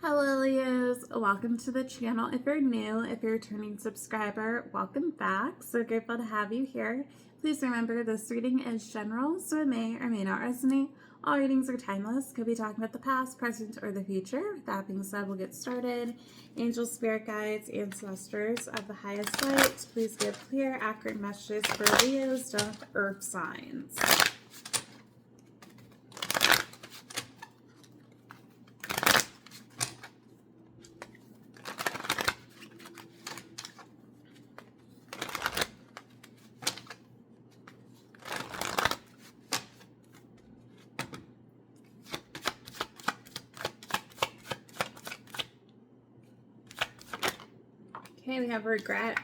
Hello Leos, welcome to the channel. If you're new, if you're a returning subscriber, welcome back. So grateful to have you here. Please remember this reading is general, so it may or may not resonate. All readings are timeless, could be talking about the past, present, or the future. With that being said, we'll get started. Angels, spirit guides, ancestors of the highest light, please give clear, accurate messages for Leos, of earth signs. Okay, we have regret.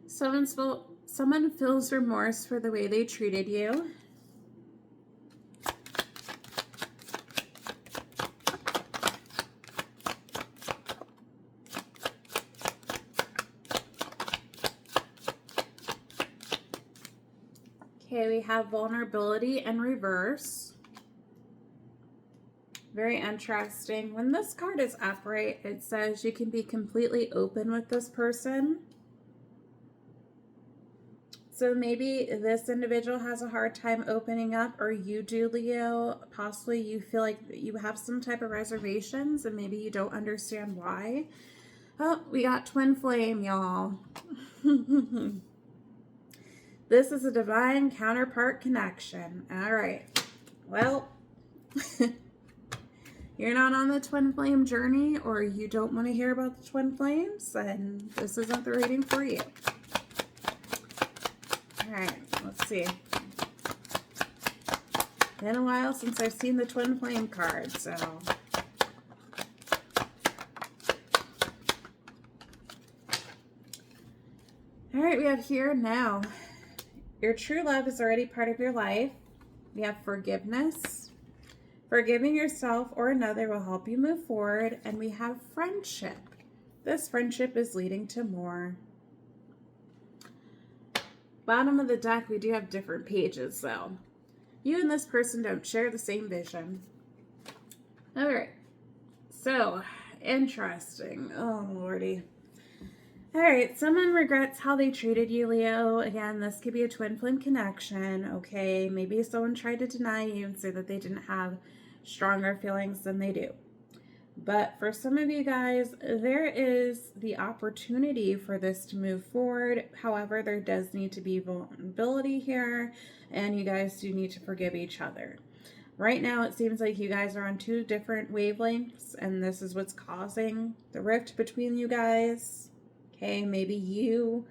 Someone feels remorse for the way they treated you. Okay, we have vulnerability in reverse. Very interesting. When this card is upright, it says you can be completely open with this person. So maybe this individual has a hard time opening up, or you do, Leo. Possibly you feel like you have some type of reservations and maybe you don't understand why. Oh, we got twin flame, y'all. This is a divine counterpart connection. All right. Well, you're not on the twin flame journey, or you don't want to hear about the twin flames, then this isn't the reading for you. All right, let's see. Been a while since I've seen the twin flame card, so. All right, we have here and now. Your true love is already part of your life. We have forgiveness. Forgiving yourself or another will help you move forward. And we have friendship. This friendship is leading to more. Bottom of the deck, we do have different pages, though. You and this person don't share the same vision. All right. So, interesting. Oh, Lordy. All right, someone regrets how they treated you, Leo. Again, this could be a twin flame connection, okay? Maybe someone tried to deny you and say that they didn't have stronger feelings than they do. But for some of you guys, there is the opportunity for this to move forward. However, there does need to be vulnerability here, and you guys do need to forgive each other. Right now, it seems like you guys are on two different wavelengths, and this is what's causing the rift between you guys. Okay, maybe you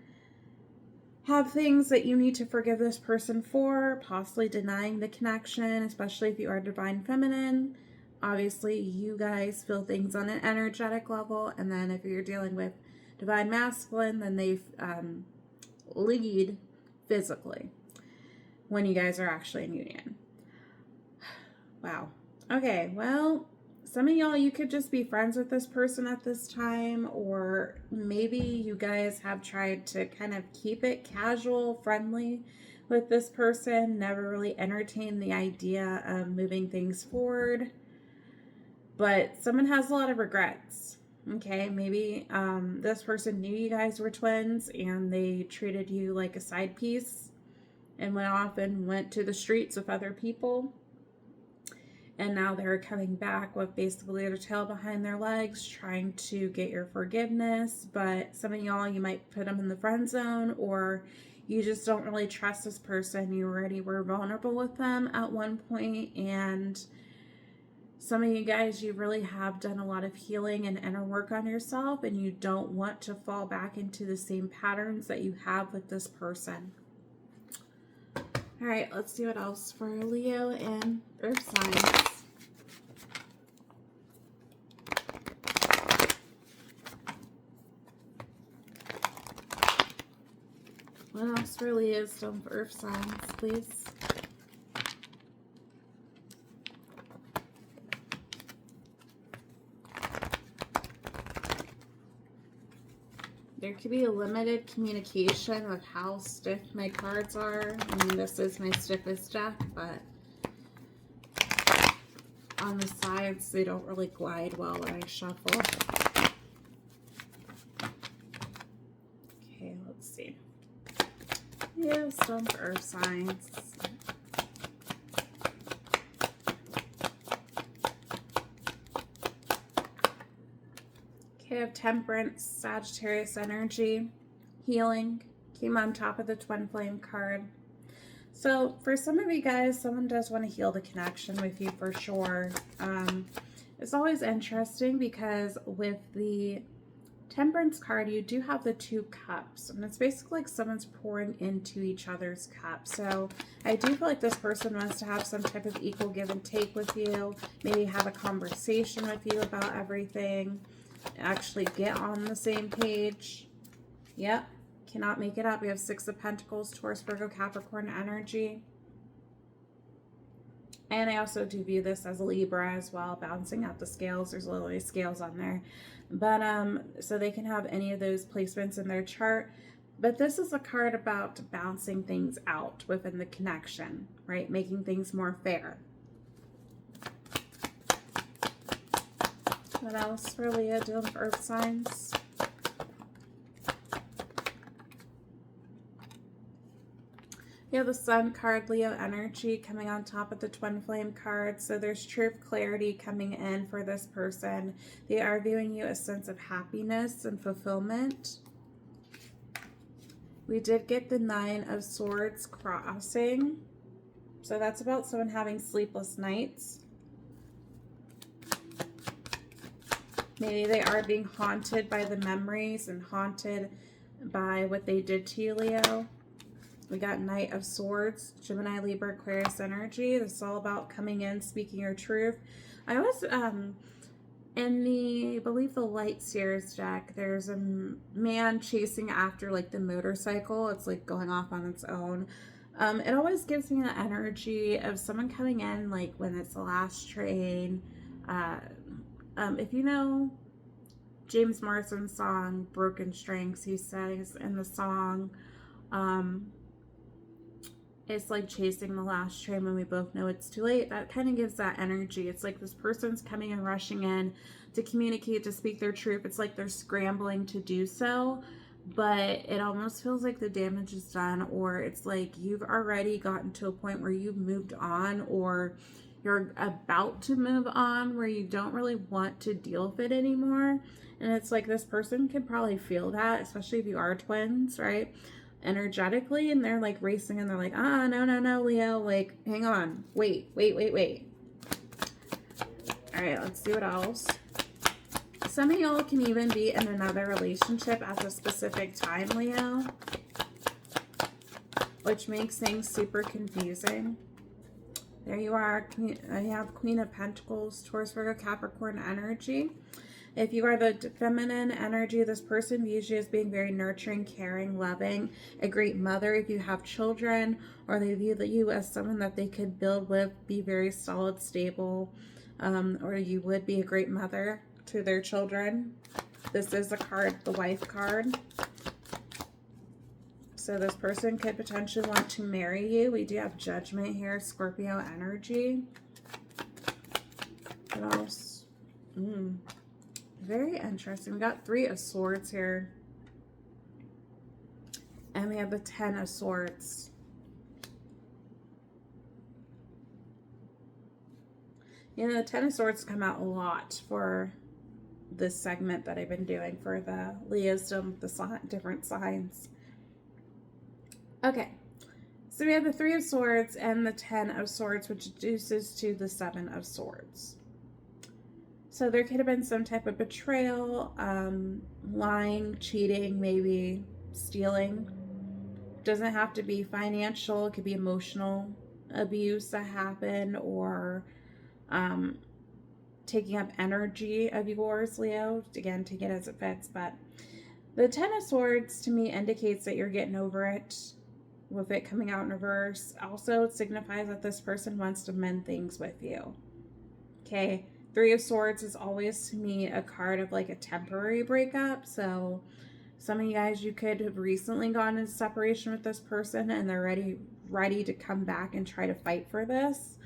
have things that you need to forgive this person for, possibly denying the connection, especially if you are divine feminine. Obviously, you guys feel things on an energetic level, and then if you're dealing with divine masculine, then they lead physically when you guys are actually in union. Wow. Okay, well, some of y'all, you could just be friends with this person at this time, or maybe you guys have tried to kind of keep it casual, friendly with this person, never really entertained the idea of moving things forward. But someone has a lot of regrets. Okay, maybe this person knew you guys were twins and they treated you like a side piece and went off and went to the streets with other people. And now they're coming back with basically their tail behind their legs, trying to get your forgiveness. But some of y'all, you might put them in the friend zone, or you just don't really trust this person. You already were vulnerable with them at one point, and some of you guys, you really have done a lot of healing and inner work on yourself, and you don't want to fall back into the same patterns that you have with this person. All right, let's see what else for Leo and Earth signs. What else for Leo, stone for Earth signs, please? There could be a limited communication with how stiff my cards are. I mean, this is my stiffest deck, but on the sides. They don't really glide well when I shuffle. Okay, let's see. Yeah, some earth signs. Okay, I have Temperance, Sagittarius energy, healing, came on top of the Twin Flame card. So for some of you guys, someone does want to heal the connection with you for sure. It's always interesting because with the Temperance card, you do have the 2 cups, and it's basically like someone's pouring into each other's cup. So I do feel like this person wants to have some type of equal give and take with you, maybe have a conversation with you about everything, actually get on the same page. Yep, cannot make it up. We have 6 of Pentacles, Taurus, Virgo, Capricorn energy. And I also do view this as a Libra as well, balancing out the scales. There's literally scales on there. But so they can have any of those placements in their chart. But this is a card about balancing things out within the connection, right? Making things more fair. What else for Leo dealing with earth signs? You have the Sun card, Leo energy coming on top of the Twin Flame card. So there's truth, clarity coming in for this person. They are viewing you a sense of happiness and fulfillment. We did get the 9 of Swords crossing. So that's about someone having sleepless nights. Maybe they are being haunted by the memories and haunted by what they did to you, Leo. We got Knight of Swords, Gemini, Libra, Aquarius energy. This is all about coming in, speaking your truth. I was, in the, I believe the Light Seers deck, there's a man chasing after like the motorcycle. It's like going off on its own. It always gives me the energy of someone coming in like when it's the last train. If you know James Morrison's song, Broken Strings, he says in the song, it's like chasing the last train when we both know it's too late. That kind of gives that energy. It's like this person's coming and rushing in to communicate, to speak their truth. It's like they're scrambling to do so, but it almost feels like the damage is done, or it's like you've already gotten to a point where you've moved on, or you're about to move on where you don't really want to deal with it anymore. And it's like this person can probably feel that, especially if you are twins, right? Energetically, and they're like racing and they're like, no, Leo, like, hang on, wait. All right, let's see what else. Some of y'all can even be in another relationship at a specific time, Leo, which makes things super confusing. There you are. I have Queen of Pentacles, Taurus, Virgo, Capricorn energy. If you are the feminine energy, this person views you as being very nurturing, caring, loving, a great mother if you have children, or they view you as someone that they could build with, be very solid, stable, or you would be a great mother to their children. This is a card, the wife card. So this person could potentially want to marry you. We do have Judgment here, Scorpio energy. What else? Very interesting. We got 3 of Swords here. And we have the 10 of Swords. You know, the 10 of Swords come out a lot for this segment that I've been doing for the Leos, the different signs. Okay. So we have the 3 of Swords and the 10 of Swords, which reduces to the 7 of Swords. So there could have been some type of betrayal, lying, cheating, maybe stealing. Doesn't have to be financial. It could be emotional abuse that happened, or taking up energy of yours, Leo. Again, take it as it fits. But the 10 of Swords to me indicates that you're getting over it, with it coming out in reverse. Also, it signifies that this person wants to mend things with you. Okay. 3 of Swords is always, to me, a card of like a temporary breakup. So some of you guys, you could have recently gone into separation with this person and they're ready to come back and try to fight for this.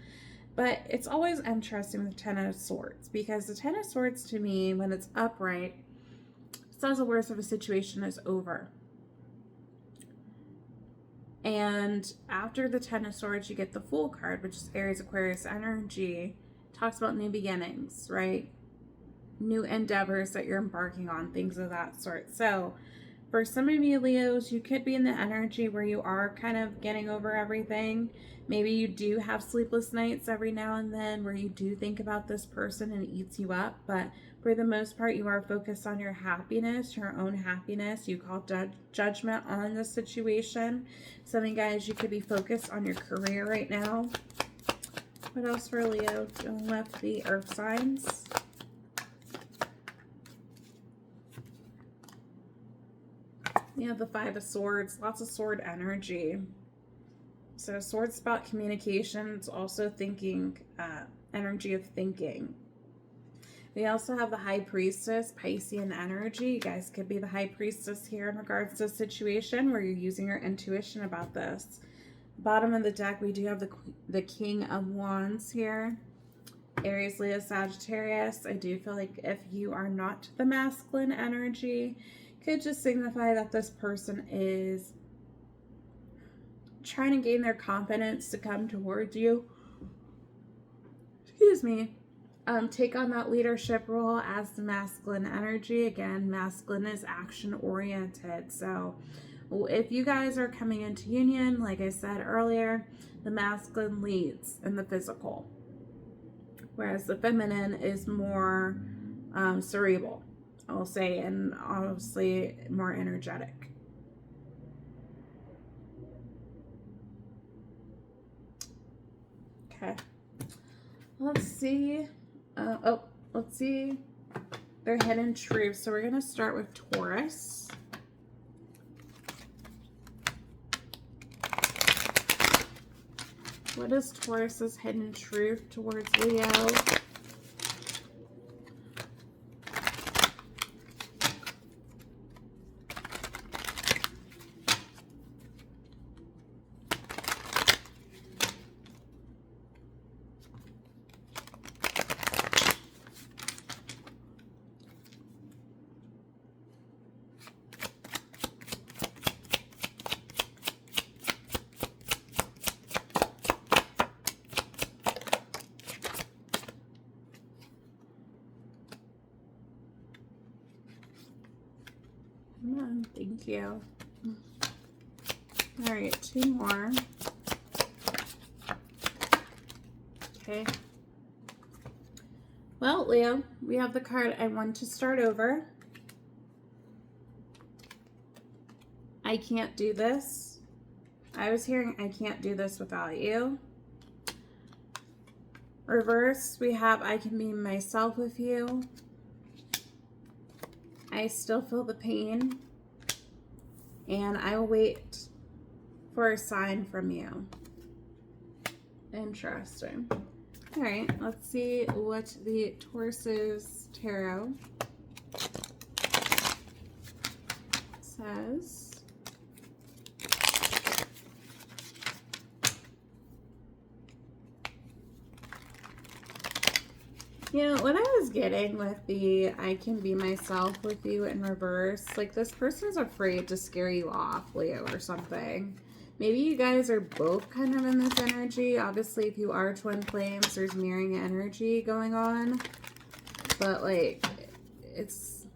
But it's always interesting with the Ten of Swords, because the Ten of Swords to me, when it's upright, says the worst of a situation is over. And after the Ten of Swords, you get the Fool card, which is Aries, Aquarius energy. Talks about new beginnings, right? New endeavors that you're embarking on, things of that sort. So for some of you Leos, you could be in the energy where you are kind of getting over everything. Maybe you do have sleepless nights every now and then where you do think about this person and it eats you up. But for the most part, you are focused on your happiness, your own happiness. You call judgment on the situation. Some of you guys, you could be focused on your career right now. What else for Leo? Left the earth signs. You have the Five of Swords, lots of sword energy. So swords about communication. It's also thinking, energy of thinking. We also have the High Priestess, Piscean energy. You guys could be the High Priestess here in regards to a situation where you're using your intuition about this. Bottom of the deck, we do have the King of Wands here. Aries, Leo, Sagittarius. I do feel like if you are not the masculine energy, could just signify that this person is trying to gain their confidence to come towards you. Excuse me. Take on that leadership role as the masculine energy. Again, masculine is action oriented. So if you guys are coming into union, like I said earlier, the masculine leads in the physical, whereas the feminine is more cerebral, I'll say, and obviously more energetic. Okay. Let's see. Let's see their hidden truths. So we're going to start with Taurus. What is Taurus's hidden truth towards Leo? Thank you. All right, two more. Okay. Well, Leo, we have the card I want to start over. I can't do this. I was hearing I can't do this without you. Reverse, we have I can be myself with you. I still feel the pain. And I will wait for a sign from you. Interesting. All right, let's see what the Taurus's tarot says. You know, what I was getting with the I can be myself with you in reverse, like this person's afraid to scare you off, Leo, or something. Maybe you guys are both kind of in this energy. Obviously, if you are twin flames, there's mirroring energy going on. But, like, it's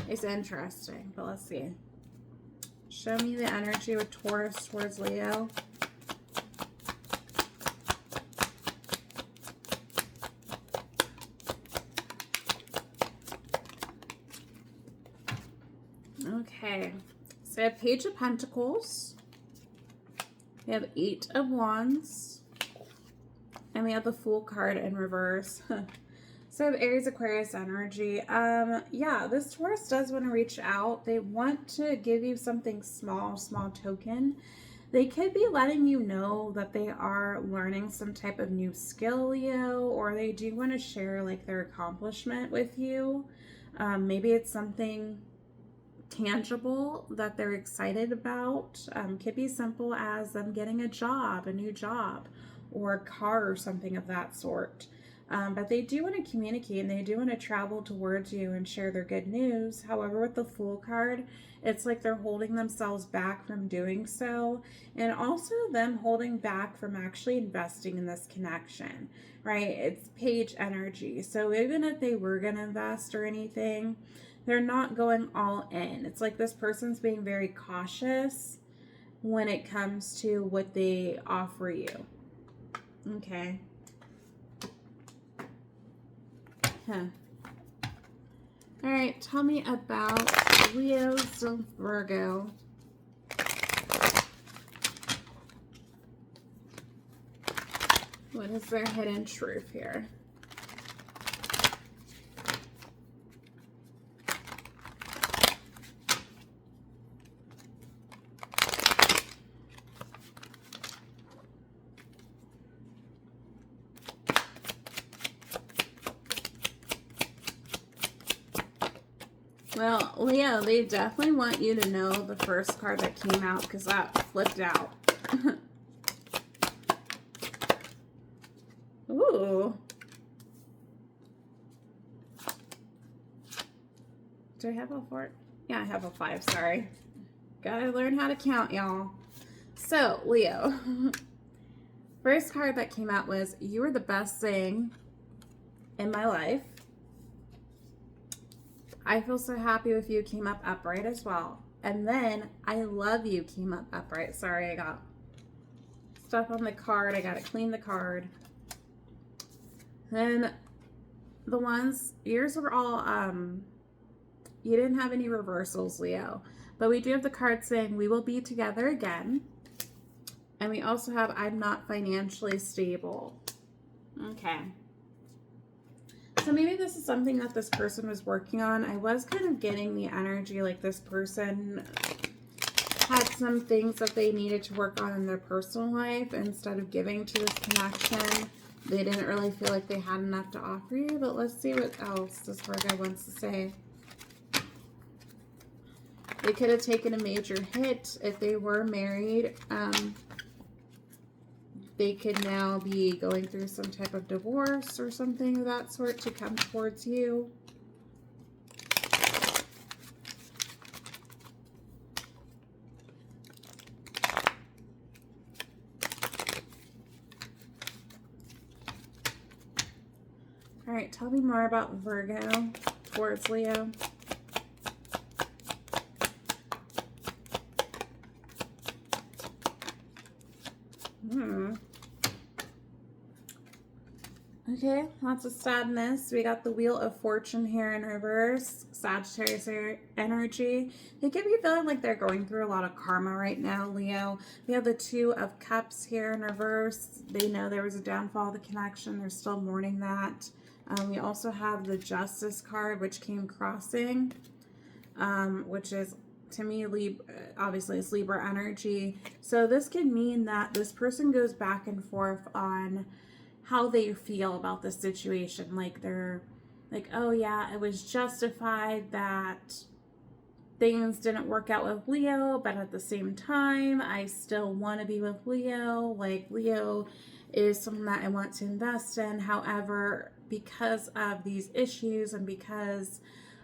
interesting. But let's see. Show me the energy with Taurus towards Leo. Okay, so I have Page of Pentacles, we have Eight of Wands, and we have the Fool card in reverse. So I have Aries, Aquarius energy. Yeah, this Taurus does want to reach out. They want to give you something small token. They could be letting you know that they are learning some type of new skill, Leo, or they do want to share like their accomplishment with you. Maybe it's something tangible that they're excited about. Could be simple as them getting a job, a new job, or a car or something of that sort. But they do want to communicate and they do want to travel towards you and share their good news. However, with the Fool card, it's like they're holding themselves back from doing so, and also them holding back from actually investing in this connection, right? It's page energy. So even if they were going to invest or anything, they're not going all in. It's like this person's being very cautious when it comes to what they offer you. Okay. Huh. All right, tell me about Leo's Virgo. What is their hidden truth here? Well, Leo, they definitely want you to know the first card that came out because that flipped out. Ooh. Do I have a 4? Yeah, I have a 5, sorry. Gotta learn how to count, y'all. So, Leo. First card that came out was, you were the best thing in my life. I feel so happy with you came up upright as well. And then I love you came up upright. Sorry, I got stuff on the card. I got to clean the card. Then the ones, yours were all, you didn't have any reversals, Leo. But we do have the card saying we will be together again. And we also have I'm not financially stable. Okay. So maybe this is something that this person was working on. I was kind of getting the energy like this person had some things that they needed to work on in their personal life. Instead of giving to this connection, they didn't really feel like they had enough to offer you. But let's see what else this Virgo wants to say. They could have taken a major hit if they were married. They could now be going through some type of divorce or something of that sort to come towards you. All right, tell me more about Virgo towards Leo. Okay, lots of sadness. We got the Wheel of Fortune here in reverse. Sagittarius energy. They could be feeling like they're going through a lot of karma right now, Leo. We have the Two of Cups here in reverse. They know there was a downfall of the connection. They're still mourning that. We also have the Justice card, which came crossing, which is, to me, obviously it's Libra energy. So this could mean that this person goes back and forth on how they feel about the situation. Like they're like, oh yeah, it was justified that things didn't work out with Leo, but at the same time, I still want to be with Leo. Like Leo is someone that I want to invest in. However, because of these issues and because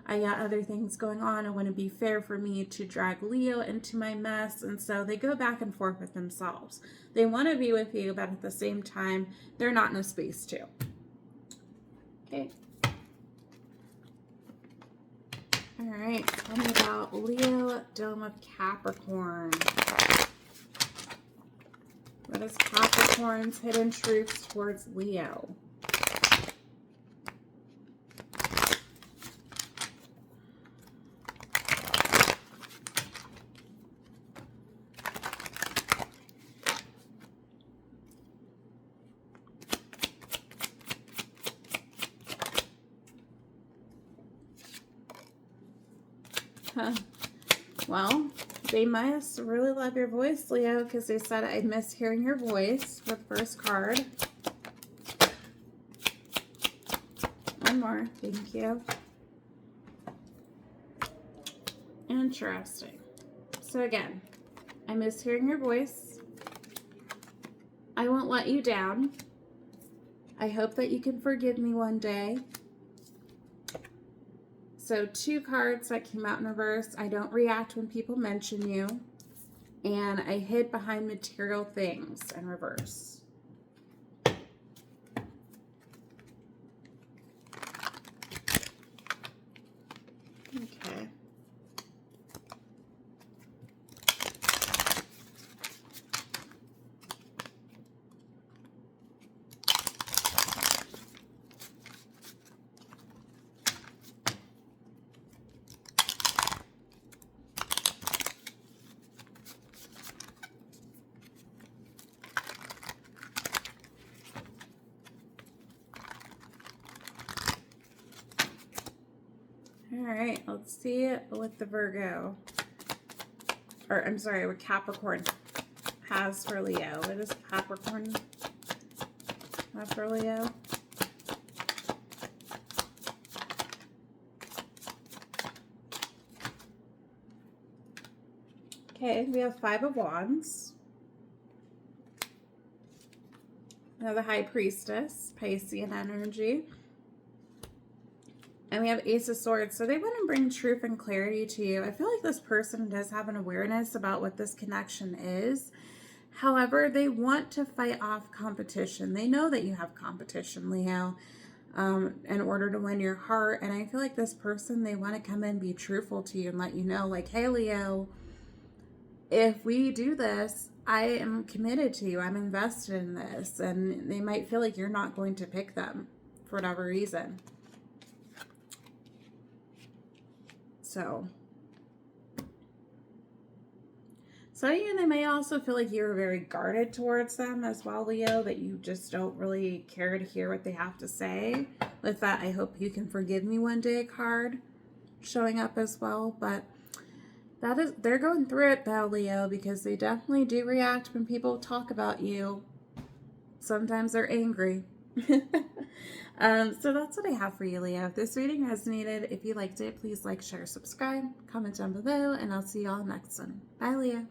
I got other things going on, it wouldn't be fair for me to drag Leo into my mess. And so they go back and forth with themselves. They want to be with you, but at the same time, they're not in a space to. Okay. All right. Tell me about Leo, Dome of Capricorn. What is Capricorn's hidden truths towards Leo? Well, they must really love your voice, Leo, because they said, I miss hearing your voice for the first card. One more. Thank you. Interesting. So again, I miss hearing your voice. I won't let you down. I hope that you can forgive me one day. So 2 cards that came out in reverse. I don't react when people mention you. And I hid behind material things in reverse. Okay. All right, let's see what the Virgo, or I'm sorry, what Capricorn has for Leo. What does Capricorn have for Leo? Okay, we have 5 of Wands. We have the High Priestess, Piscean energy. And we have Ace of Swords. So they want to bring truth and clarity to you. I feel like this person does have an awareness about what this connection is. However, they want to fight off competition. They know that you have competition, Leo, in order to win your heart. And I feel like this person, they want to come in and be truthful to you and let you know, like, hey, Leo, if we do this, I am committed to you. I'm invested in this. And they might feel like you're not going to pick them for whatever reason. So yeah, they may also feel like you're very guarded towards them as well, Leo, that you just don't really care to hear what they have to say. With that, I hope you can forgive me one day card showing up as well. But they're going through it though, Leo, because they definitely do react when people talk about you. Sometimes they're angry. So that's what I have for you, Leo. If this reading resonated, if you liked it, please like, share, subscribe, comment down below, and I'll see you all next one. Bye, Leo.